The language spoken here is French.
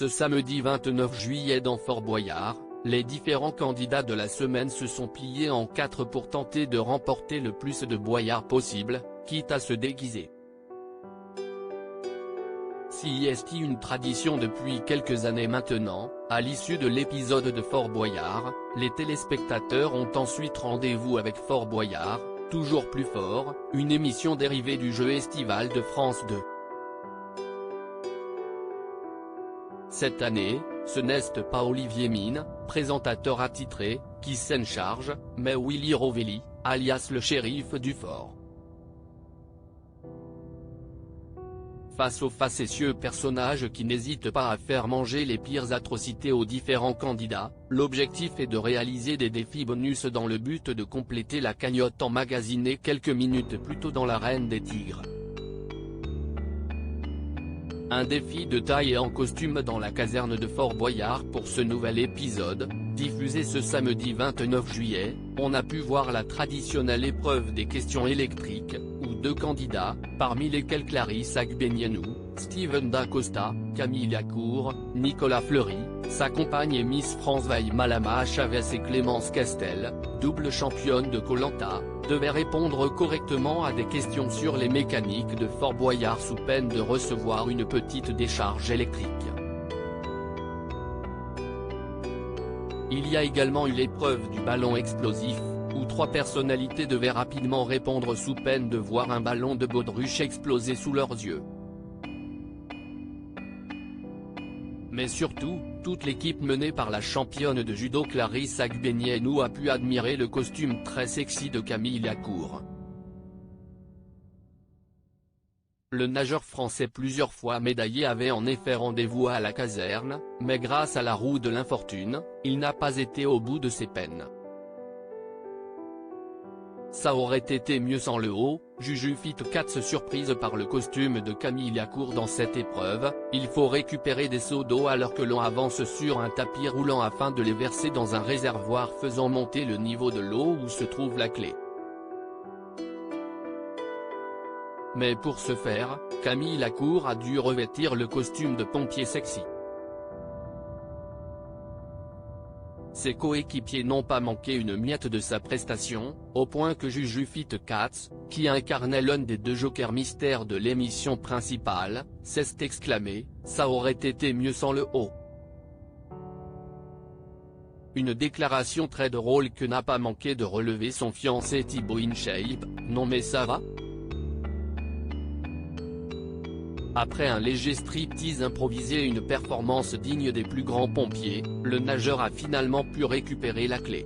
Ce samedi 29 juillet dans Fort Boyard, les différents candidats de la semaine se sont pliés en quatre pour tenter de remporter le plus de boyards possible, quitte à se déguiser. Si est une tradition depuis quelques années maintenant, à l'issue de l'épisode de Fort Boyard, les téléspectateurs ont ensuite rendez-vous avec Fort Boyard, toujours plus fort, une émission dérivée du jeu estival de France 2. Cette année, ce n'est pas Olivier Mine, présentateur attitré, qui s'en charge, mais Willy Rovelli, alias le shérif du fort. Face aux facétieux personnages qui n'hésitent pas à faire manger les pires atrocités aux différents candidats, l'objectif est de réaliser des défis bonus dans le but de compléter la cagnotte emmagasinée quelques minutes plus tôt dans l'arène des Tigres. Un défi de taille et en costume dans la caserne de Fort Boyard pour ce nouvel épisode, diffusé ce samedi 29 juillet, on a pu voir la traditionnelle épreuve des questions électriques, où deux candidats, parmi lesquels Clarisse Agbenienou, Steven Da Costa, Camille Lacour, Nicolas Fleury, sa compagne et Miss France Malama Chavez et Clémence Castel, double championne de Koh-Lanta, devaient répondre correctement à des questions sur les mécaniques de Fort Boyard sous peine de recevoir une petite décharge électrique. Il y a également eu l'épreuve du ballon explosif, où trois personnalités devaient rapidement répondre sous peine de voir un ballon de baudruche exploser sous leurs yeux. Mais surtout, toute l'équipe menée par la championne de judo Clarisse Agbenienou a pu admirer le costume très sexy de Camille Lacour. Le nageur français plusieurs fois médaillé avait en effet rendez-vous à la caserne, mais grâce à la roue de l'infortune, il n'a pas été au bout de ses peines. Ça aurait été mieux sans le haut, Juju Fit Katz surprise par le costume de Camille Lacour dans cette épreuve, il faut récupérer des seaux d'eau alors que l'on avance sur un tapis roulant afin de les verser dans un réservoir faisant monter le niveau de l'eau où se trouve la clé. Mais pour ce faire, Camille Lacour a dû revêtir le costume de pompier sexy. Ses coéquipiers n'ont pas manqué une miette de sa prestation, au point que Juju Fit Katz, qui incarnait l'un des deux jokers mystères de l'émission principale, s'est exclamé « Ça aurait été mieux sans le haut ». Une déclaration très drôle que n'a pas manqué de relever son fiancé Thibaut InShape, « Non mais ça va ?» Après un léger striptease improvisé et une performance digne des plus grands pompiers, le nageur a finalement pu récupérer la clé.